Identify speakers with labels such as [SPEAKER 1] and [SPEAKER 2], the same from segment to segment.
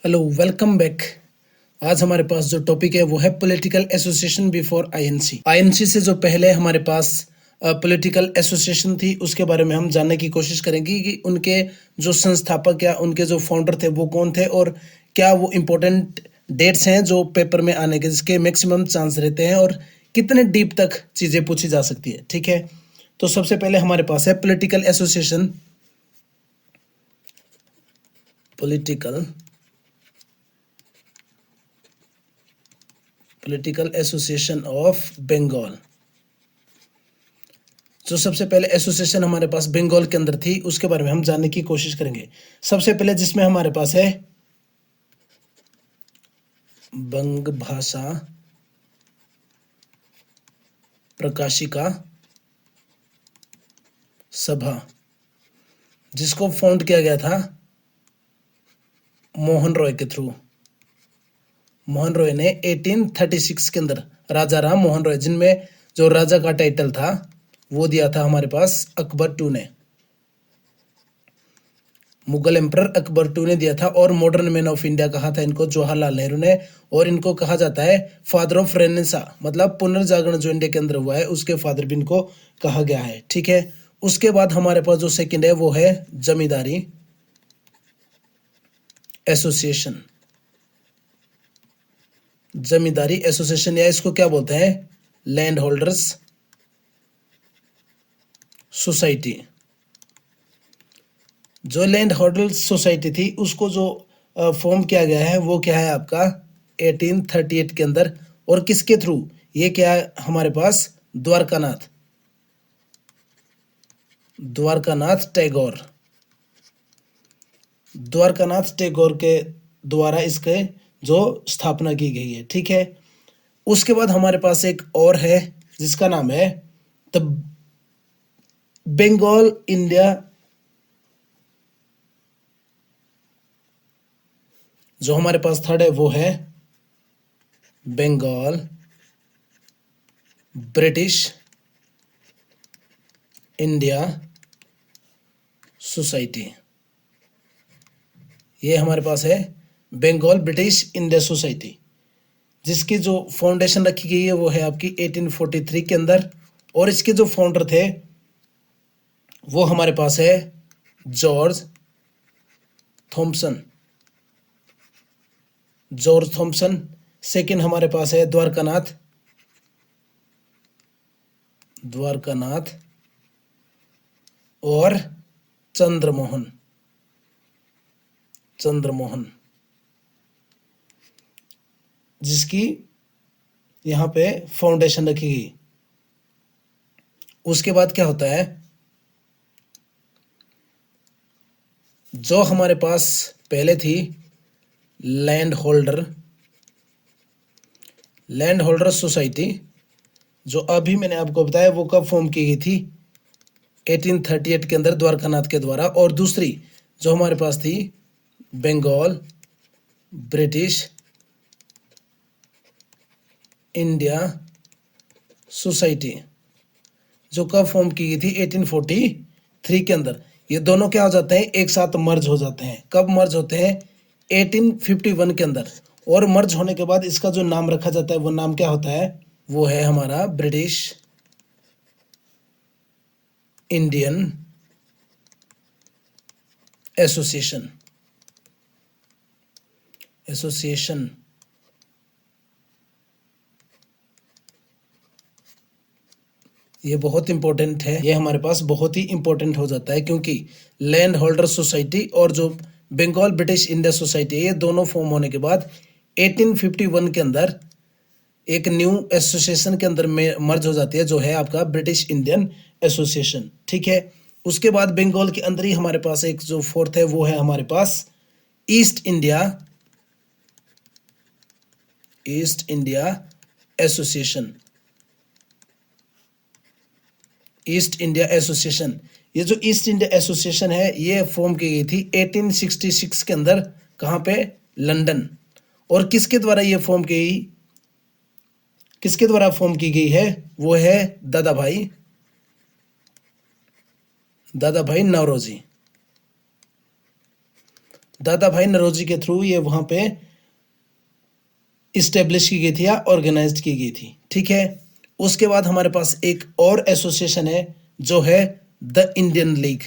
[SPEAKER 1] Hello, welcome back. आज हमारे पास जो टॉपिक है वो है political association before INC. INC से जो पहले हमारे पास पॉलिटिकल एसोसिएशन थी, उसके बारे में हम जानने की कोशिश करेंगे कि उनके जो संस्थापक या उनके जो फाउंडर थे वो कौन थे और क्या वो इम्पोर्टेंट डेट्स हैं जो पेपर में आने के जिसके मैक्सिमम चांस रहते हैं और कितने डीप तक चीज़ें पूछी जा सकती है। ठीक है, तो सबसे पहले हमारे पास है political association. Political association of Bengal. जो सबसे पहले एसोसिएशन हमारे पास बंगाल के अंदर थी उसके बारे में हम जानने की कोशिश करेंगे। सबसे पहले जिसमें हमारे पास है बंग भाषा प्रकाशिका सभा, जिसको फाउंड किया गया था मोहन रॉय के थ्रू। मोहन रॉय ने 1836 के अंदर, राजा राम मोहन रॉय, जिनमें जो राजा का टाइटल था वो दिया था हमारे पास अकबर टू ने, मुगल एम्परर अकबर टू ने दिया था। और मॉडर्न मैन ऑफ इंडिया कहा था इनको जवाहरलाल नेहरू ने। और इनको कहा जाता है फादर ऑफ रेनेसा, मतलब पुनर्जागरण जो इंडिया के अंदर हुआ है उसके फादर भी इनको कहा गया है। ठीक है, उसके बाद हमारे पास जो सेकंड है वो है जमींदारी एसोसिएशन। जमींदारी एसोसिएशन, या इसको क्या बोलते हैं, लैंड होल्डर्स सोसाइटी। जो लैंड होल्डर्स सोसाइटी थी उसको जो फॉर्म किया गया है वो क्या है आपका 1838 के अंदर। और किसके थ्रू, ये क्या है हमारे पास द्वारकानाथ टैगोर के द्वारा इसके जो स्थापना की गई है। ठीक है, उसके बाद हमारे पास एक और है जिसका नाम है द बंगाल इंडिया, जो हमारे पास थर्ड है वो है बंगाल ब्रिटिश इंडिया सोसाइटी। ये हमारे पास है बंगाल ब्रिटिश इंडिया सोसाइटी, जिसकी जो फाउंडेशन रखी गई है वो है आपकी 1843 के अंदर। और इसके जो फाउंडर थे वो हमारे पास है जॉर्ज थॉमसन। सेकंड हमारे पास है द्वारकानाथ और चंद्रमोहन, जिसकी यहाँ पे फाउंडेशन रखी गई। उसके बाद क्या होता है, जो हमारे पास पहले थी लैंड होल्डर सोसाइटी, जो अभी मैंने आपको बताया वो कब फॉर्म की गई थी 1838 के अंदर द्वारकानाथ के द्वारा। और दूसरी जो हमारे पास थी बंगाल ब्रिटिश इंडिया सोसाइटी, जो कब फॉर्म की गई थी 1843 के अंदर। ये दोनों क्या हो जाते हैं, एक साथ मर्ज हो जाते हैं। कब मर्ज होते हैं, 1851 के अंदर। और मर्ज होने के बाद इसका जो नाम रखा जाता है वो नाम क्या होता है, वो है हमारा ब्रिटिश इंडियन एसोसिएशन। ये बहुत इंपॉर्टेंट है, ये हमारे पास बहुत ही इंपॉर्टेंट हो जाता है क्योंकि लैंड होल्डर सोसाइटी और जो बंगाल ब्रिटिश इंडिया सोसाइटी है ये दोनों फॉर्म होने के बाद 1851 के अंदर एक न्यू एसोसिएशन के अंदर में मर्ज हो जाती है, जो है आपका ब्रिटिश इंडियन एसोसिएशन। ठीक है, उसके बाद बंगाल के अंदर ही हमारे पास एक जो फोर्थ है वो है हमारे पास ईस्ट इंडिया एसोसिएशन। ये जो ईस्ट इंडिया एसोसिएशन है ये फॉर्म की गई थी 1866 के अंदर। कहाँ पे, लंदन। और किसके द्वारा ये फॉर्म की गई है, वो है दादा भाई नौरोजी। दादा भाई नौरोजी के थ्रू ये वहां पे इस्टेब्लिश की गई थी या ऑर्गेनाइज की गई थी, ठीक है। उसके बाद हमारे पास एक और एसोसिएशन है जो है the Indian league.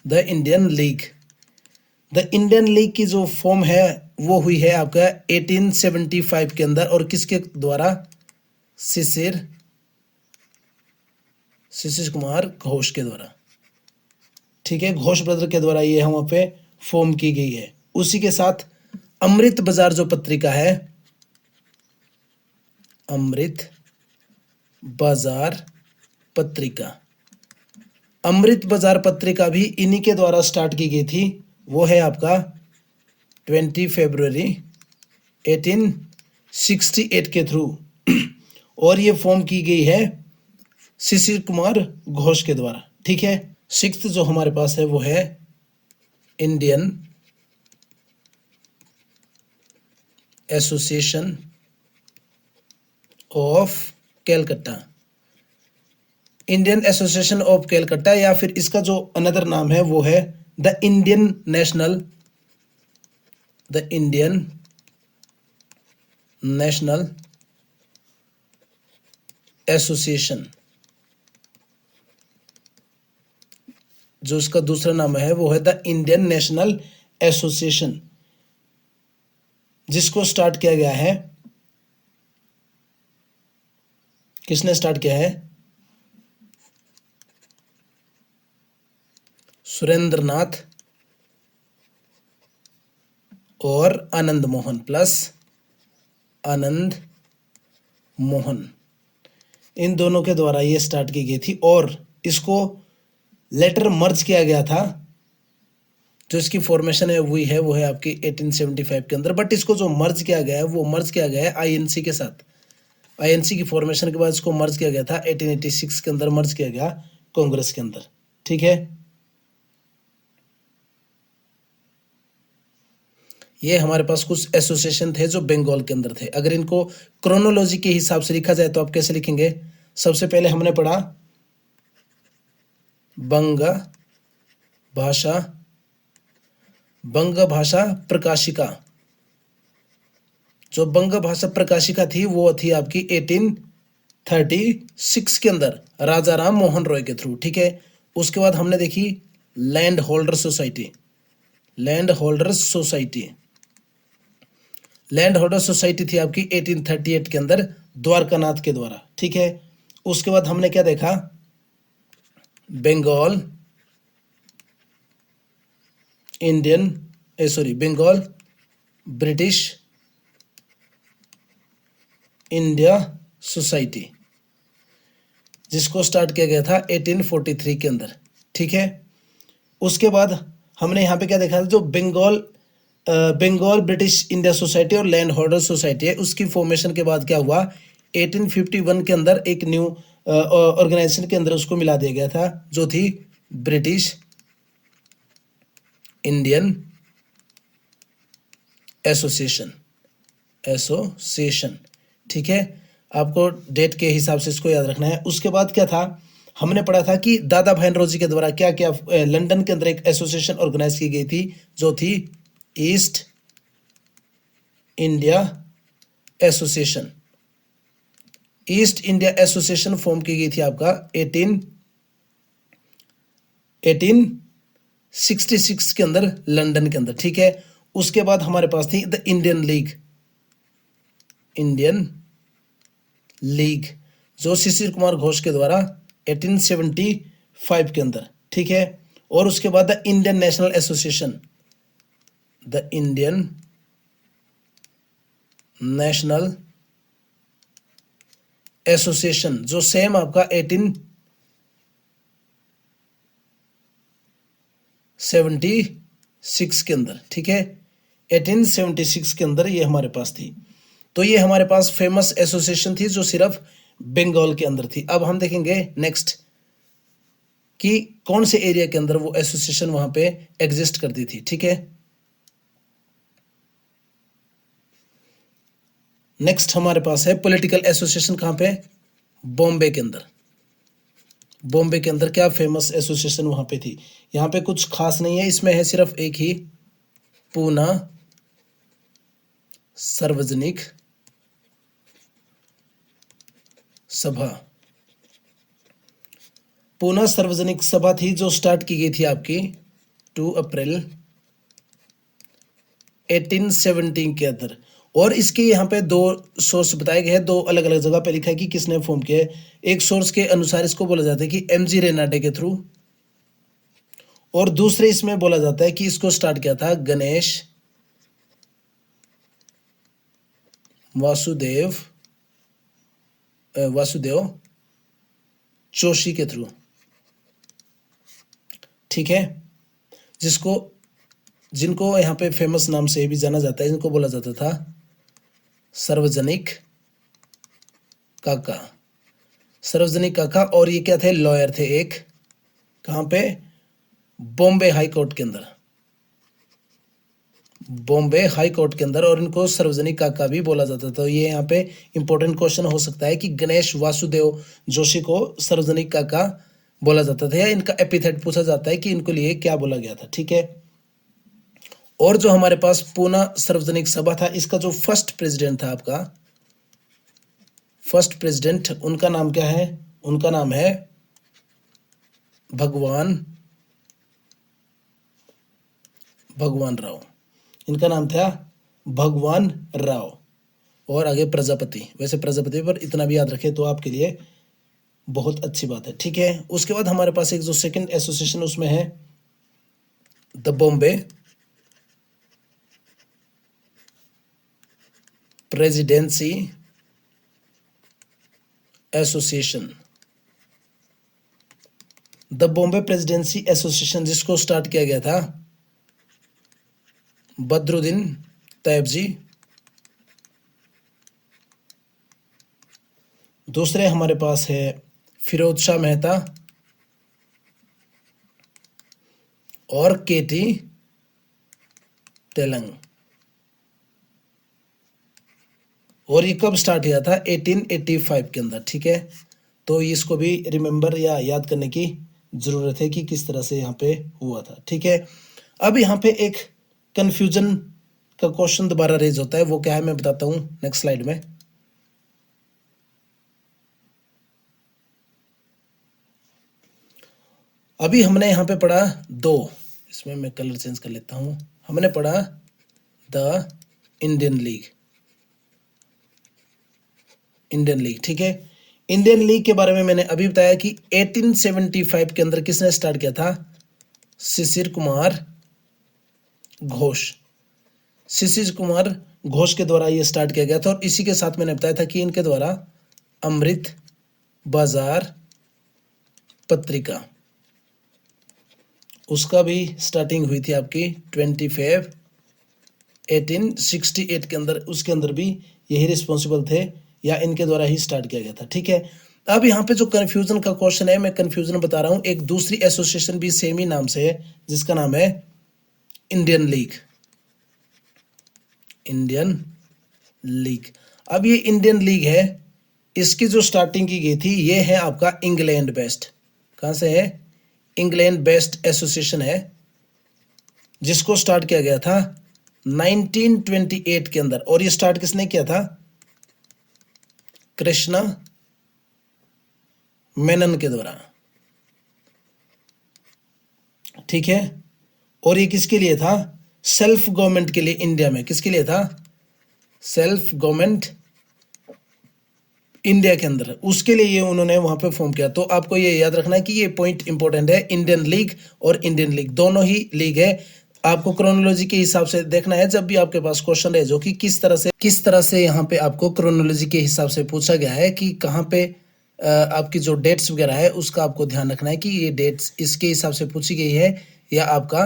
[SPEAKER 1] The Indian league, the Indian league की जो फॉर्म है वो हुई है आपका 1875 के अंदर, और किसके द्वारा? शिशिर कुमार घोष के द्वारा, ठीक है। घोष ब्रदर के द्वारा ये वहां पे फॉर्म की गई है। उसी के साथ अमृत बाजार जो पत्रिका है, अमृत बाजार पत्रिका, अमृत बाजार पत्रिका भी इन्हीं के द्वारा स्टार्ट की गई थी। वो है आपका 20 फरवरी 1868 के थ्रू, और ये फॉर्म की गई है शिशिर कुमार घोष के द्वारा, ठीक है। सिक्स्थ जो हमारे पास है वो है Indian association of Calcutta. Indian association of Calcutta, या फिर इसका जो अनदर नाम है वो है द इंडियन नेशनल एसोसिएशन। जो इसका दूसरा नाम है वो है द इंडियन नेशनल एसोसिएशन, जिसको स्टार्ट किया गया है, किसने स्टार्ट किया है? सुरेंद्रनाथ और आनंद मोहन, प्लस आनंद मोहन, इन दोनों के द्वारा ये स्टार्ट की गई थी, और इसको लेटर मर्ज किया गया था। जो इसकी फॉर्मेशन है वो है आपकी 1875 के अंदर, बट इसको जो मर्ज किया गया है वो मर्ज किया गया है आईएनसी के साथ। आईएनसी की फॉर्मेशन के बाद इसको मर्ज किया गया था 1886 के अंदर, मर्ज किया गया कांग्रेस के अंदर, ठीक है। ये हमारे पास कुछ एसोसिएशन थे जो बंगाल के अंदर थे। अगर इनको क्रोनोलॉजी के हिसाब से लिखा जाए तो आप कैसे लिखेंगे? सबसे पहले हमने पढ़ा बंग भाषा प्रकाशिका। जो बंग भाषा प्रकाशिका थी वो थी आपकी 1836 के अंदर राजा राम मोहन रॉय के थ्रू, ठीक है। उसके बाद हमने देखी लैंड होल्डर सोसाइटी थी आपकी 1838 के अंदर द्वारकानाथ के द्वारा, ठीक है। उसके बाद हमने क्या देखा? बंगाल ब्रिटिश इंडिया सोसाइटी, जिसको स्टार्ट किया गया था 1843 के अंदर, ठीक है। उसके बाद हमने यहाँ पे क्या देखा था? जो बंगाल ब्रिटिश इंडिया सोसाइटी और लैंड होल्डर सोसाइटी है, उसकी फॉर्मेशन के बाद क्या हुआ? 1851 के अंदर एक न्यू ऑर्गेनाइजेशन के अंदर उसको मिला दिया गया था, जो थी ब्रिटिश इंडियन एसोसिएशन, ठीक है। आपको डेट के हिसाब से इसको याद रखना है। उसके बाद क्या था? हमने पढ़ा था कि दादा भाई नौरोजी के द्वारा क्या क्या लंदन के अंदर एक एसोसिएशन ऑर्गेनाइज की गई थी, जो थी ईस्ट इंडिया एसोसिएशन फॉर्म की गई थी आपका 1866 के अंदर लंदन के अंदर, ठीक है। उसके बाद हमारे पास थी द इंडियन लीग, जो शिशिर कुमार घोष के द्वारा 1875 के अंदर, ठीक है। और उसके बाद द इंडियन नेशनल एसोसिएशन, जो सेम आपका 1876 के अंदर, ठीक है। 1876 के अंदर ये हमारे पास थी। तो ये हमारे पास फेमस एसोसिएशन थी जो सिर्फ बंगाल के अंदर थी। अब हम देखेंगे नेक्स्ट कि कौन से एरिया के अंदर वो एसोसिएशन वहां पे एग्जिस्ट करती थी, ठीक है। नेक्स्ट हमारे पास है पॉलिटिकल एसोसिएशन, कहां पे? बॉम्बे के अंदर। बॉम्बे के अंदर क्या फेमस एसोसिएशन वहां पे थी? यहाँ पे कुछ खास नहीं है, इसमें है सिर्फ एक ही, पूना सार्वजनिक सभा। पूना सार्वजनिक सभा थी जो स्टार्ट की गई थी आपकी 2 अप्रैल 1817 के अंदर। और इसके यहाँ पे दो सोर्स बताए गए हैं, दो अलग अलग जगह पे लिखा है कि किसने फॉर्म किया है। एक सोर्स के अनुसार इसको बोला जाता है कि एमजी रेनाडे के थ्रू, और दूसरे इसमें बोला जाता है कि इसको स्टार्ट किया था गणेश वासुदेव जोशी के थ्रू। ठीक है, जिनको यहाँ पे फेमस नाम से भी जाना जाता है, इनको बोला जाता था सार्वजनिक काका। सार्वजनिक काका, और ये क्या थे? लॉयर थे एक। कहाँ पे? बॉम्बे हाई कोर्ट के अंदर, बॉम्बे हाई कोर्ट के अंदर, और इनको सार्वजनिक काका भी बोला जाता था। तो ये यहाँ पे इंपॉर्टेंट क्वेश्चन हो सकता है कि गणेश वासुदेव जोशी को सार्वजनिक काका बोला जाता था, या इनका एपिथेट पूछा जाता है कि इनको लिए क्या बोला गया था। ठीक है, और जो हमारे पास पूना सार्वजनिक सभा था, इसका जो फर्स्ट प्रेसिडेंट था आपका, फर्स्ट प्रेसिडेंट, उनका नाम क्या है? उनका नाम है भगवान राव। इनका नाम था भगवान राव, और आगे प्रजापति। वैसे प्रजापति पर इतना भी याद रखे तो आपके लिए बहुत अच्छी बात है। ठीक है, उसके बाद हमारे पास एक जो सेकंड एसोसिएशन, उसमें है the Bombay presidency association. The Bombay presidency association, जिसको स्टार्ट किया गया था बदरुद्दीन तैयबजी। दूसरे हमारे पास है फिरोज शाह मेहता और केटी तेलंग। और ये कब स्टार्ट हुआ था? 1885 के अंदर। ठीक है, तो इसको भी रिमेंबर या याद करने की जरूरत है कि किस तरह से यहाँ पे हुआ था। ठीक है, अब यहाँ पे एक कंफ्यूजन का क्वेश्चन दोबारा रेज होता है, वो क्या है मैं बताता हूँ नेक्स्ट स्लाइड में। अभी हमने यहाँ पे पढ़ा दो, इसमें मैं कलर चेंज कर लेता हूँ। हमने पढ़ा द इंडियन लीग, ठीक है। इंडियन लीग के बारे में मैंने अभी बताया कि 1875 के अंदर किसने स्टार्ट किया था? शिशिर कुमार घोष। शिशिर कुमार घोष के द्वारा ये स्टार्ट किया गया था, और इसी के साथ मैंने बताया था कि इनके द्वारा अमृत बाजार पत्रिका, उसका भी स्टार्टिंग हुई थी आपकी 25 1868 के अंदर। उसके अंदर भी यही रिस्पॉन्सिबल थे, या इनके द्वारा ही स्टार्ट किया गया था। ठीक है, अब यहाँ पे जो कंफ्यूजन का क्वेश्चन है, मैं कंफ्यूजन बता रहा हूँ। एक दूसरी एसोसिएशन भी सेम ही नाम से है, जिसका नाम है इंडियन लीग। अब ये इंडियन लीग है, इसकी जो स्टार्टिंग की गई थी, ये है आपका इंग्लैंड बेस्ड। कहां से है? इंग्लैंड बेस्ड एसोसिएशन है, जिसको स्टार्ट किया गया था 1928 के अंदर। और ये स्टार्ट किसने किया था? कृष्णा मेनन के द्वारा। ठीक है, और ये किसके लिए था? सेल्फ गवर्नमेंट के लिए। इंडिया में किसके लिए था? सेल्फ गवर्नमेंट इंडिया के अंदर, उसके लिए ये उन्होंने वहां पे फॉर्म किया। तो आपको ये याद रखना है कि ये पॉइंट इंपॉर्टेंट है। इंडियन लीग और इंडियन लीग दोनों ही लीग है। आपको क्रोनोलॉजी के हिसाब से देखना है, जब भी आपके पास क्वेश्चन है जो कि किस तरह से यहाँ पे आपको क्रोनोलॉजी के हिसाब से पूछा गया है कि कहाँ पे आपकी जो डेट्स वगैरह है, उसका आपको ध्यान रखना है कि ये डेट्स इसके हिसाब से पूछी गई है या आपका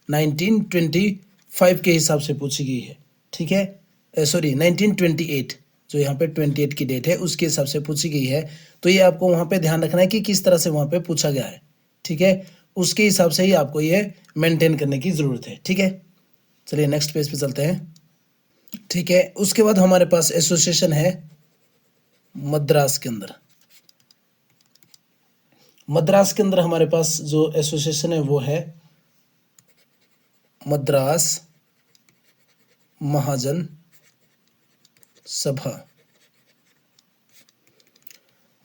[SPEAKER 1] 1925 के हिसाब से पूछी गई है। ठीक है, सॉरी 1928, जो यहाँ पे 28 की डेट है उसके हिसाब से पूछी गई है। तो ये आपको वहाँ पे ध्यान रखना है कि किस तरह से वहाँ पे पूछा गया है। ठीक है, उसके हिसाब से ही आपको ये मेंटेन करने की जरूरत है। ठीक है, चलिए नेक्स्ट पेज पे चलते हैं। ठीक है, उसके बाद हमारे पास एसोसिएशन है मद्रास के अंदर। मद्रास के अंदर हमारे पास जो एसोसिएशन है वो है मद्रास महाजन सभा।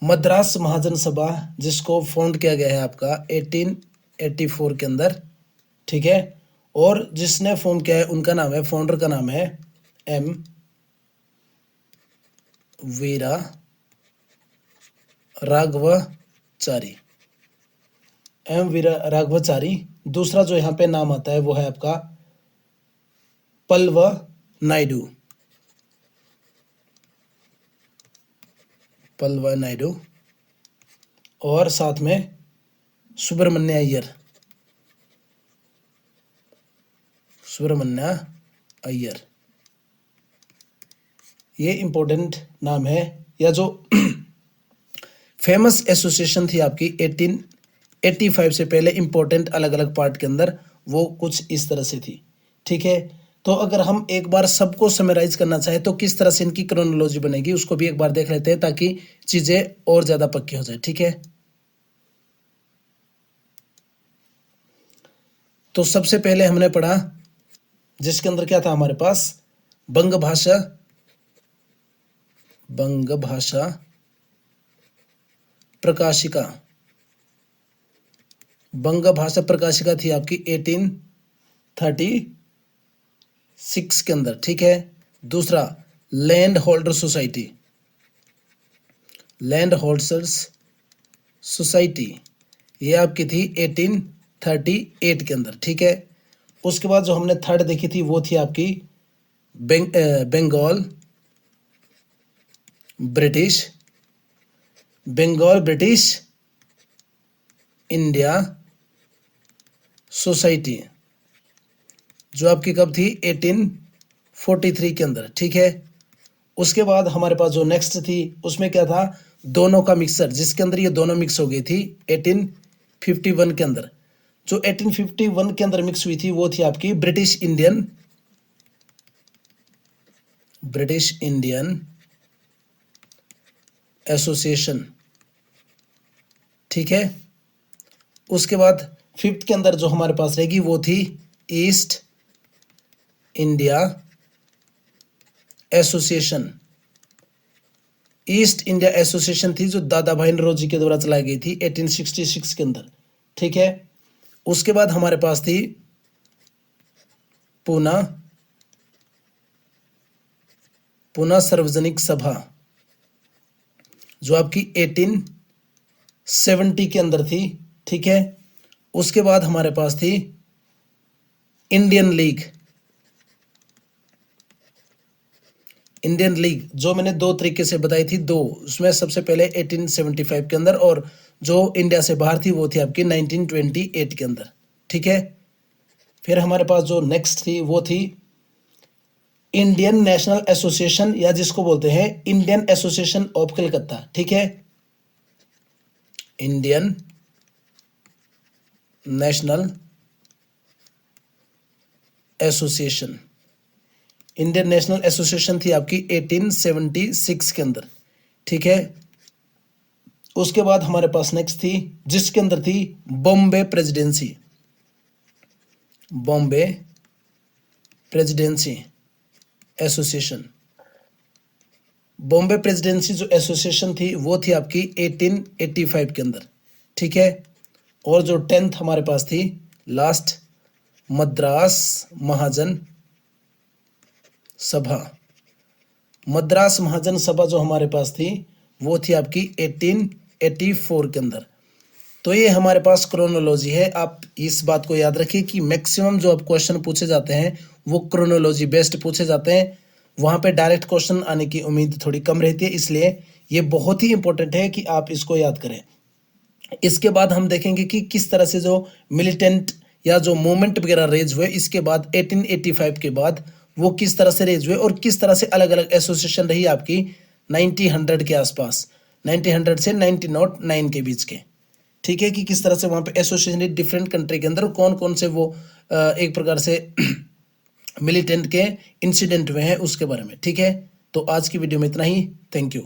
[SPEAKER 1] मद्रास महाजन सभा जिसको फाउंड किया गया है आपका 1884 के अंदर, ठीक है। और जिसने फॉर्म किया है उनका नाम है, फाउंडर का नाम है एम वीरा राघवाचारी, एम वीरा राघवाचारी। दूसरा जो यहाँ पे नाम आता है वो है आपका पल्लव नायडू, पल्लव नायडू। और साथ में सुब्रमण्य अय्यर, सुब्रमण्य अय्यर। ये इंपॉर्टेंट नाम है, या जो फेमस एसोसिएशन थी आपकी 1885 से पहले इंपॉर्टेंट अलग अलग पार्ट के अंदर, वो कुछ इस तरह से थी, ठीक है। तो अगर हम एक बार सबको समराइज करना चाहे तो किस तरह से इनकी क्रोनोलॉजी बनेगी उसको भी एक बार देख लेते हैं, ताकि चीजें और ज्यादा पक्की हो जाए, ठीक है। तो सबसे पहले हमने पढ़ा जिसके अंदर क्या था हमारे पास, बंग भाषा, बंग भाषा प्रकाशिका, बंग भाषा प्रकाशिका थी आपकी 1836 के अंदर, ठीक है। दूसरा land holder society, land holders society, ये आपकी थी 1838 के अंदर, ठीक है। उसके बाद जो हमने थर्ड देखी थी वो थी आपकी Bengal British, Bengal British India society, जो आपकी कब थी 1843 के अंदर, ठीक है। उसके बाद हमारे पास जो नेक्स्ट थी उसमें क्या था, दोनों का मिक्सर, जिसके अंदर ये दोनों मिक्स हो गई थी 1851 के अंदर। जो 1851 के अंदर मिक्स हुई थी वो थी आपकी ब्रिटिश इंडियन एसोसिएशन, ठीक है। उसके बाद फिफ्थ के अंदर जो हमारे पास रहेगी वो थी east India association, east India association थी जो दादा भाई नौरोजी के द्वारा चलाई गई थी 1866 के अंदर, ठीक है। उसके बाद हमारे पास थी पुना सार्वजनिक सभा, जो आपकी 1870 के अंदर थी, ठीक है। उसके बाद हमारे पास थी इंडियन लीग, इंडियन लीग जो मैंने दो तरीके से बताई थी, दो उसमें सबसे पहले 1875 के अंदर, और जो इंडिया से बाहर थी वो थी आपकी 1928 के अंदर, ठीक है। फिर हमारे पास जो नेक्स्ट थी वो थी इंडियन नेशनल एसोसिएशन, या जिसको बोलते हैं इंडियन एसोसिएशन ऑफ कलकत्ता, ठीक है। Indian national association, Indian national association थी आपकी 1876 के अंदर, ठीक है। उसके बाद हमारे पास नेक्स्ट थी जिसके अंदर थी Bombay presidency, Bombay presidency association. Bombay presidency जो एसोसिएशन थी वो थी आपकी 1885 के अंदर, ठीक है। और जो 10th हमारे पास थी लास्ट, मद्रास महाजन सभा, मद्रास महाजन सभा जो हमारे पास थी वो थी आपकी 1884 के अंदर। तो ये हमारे पास क्रोनोलॉजी है। आप इस बात को याद रखिए कि मैक्सिमम जो अब क्वेश्चन पूछे जाते हैं वो क्रोनोलॉजी बेस्ड पूछे जाते हैं, वहाँ पे डायरेक्ट क्वेश्चन आने की उम्मीद थोड़ी कम रहती है, इसलिए ये बहुत ही इंपॉर्टेंट है कि आप इसको याद करें। इसके बाद हम देखेंगे कि किस तरह से जो मिलिटेंट या जो मूवमेंट वगैरह रेज हुए इसके बाद 1885 के बाद वो किस तरह से रेज हुए, और किस तरह से अलग अलग एसोसिएशन रही आपकी 1900 के आसपास, 1900 से 1909 के बीच के, ठीक है। कि किस तरह से वहाँ पे एसोसिएशन डिफरेंट कंट्री के अंदर कौन कौन से वो एक प्रकार से मिलिटेंट के इंसिडेंट हुए हैं उसके बारे में, ठीक है। तो आज की वीडियो में इतना ही, थैंक यू।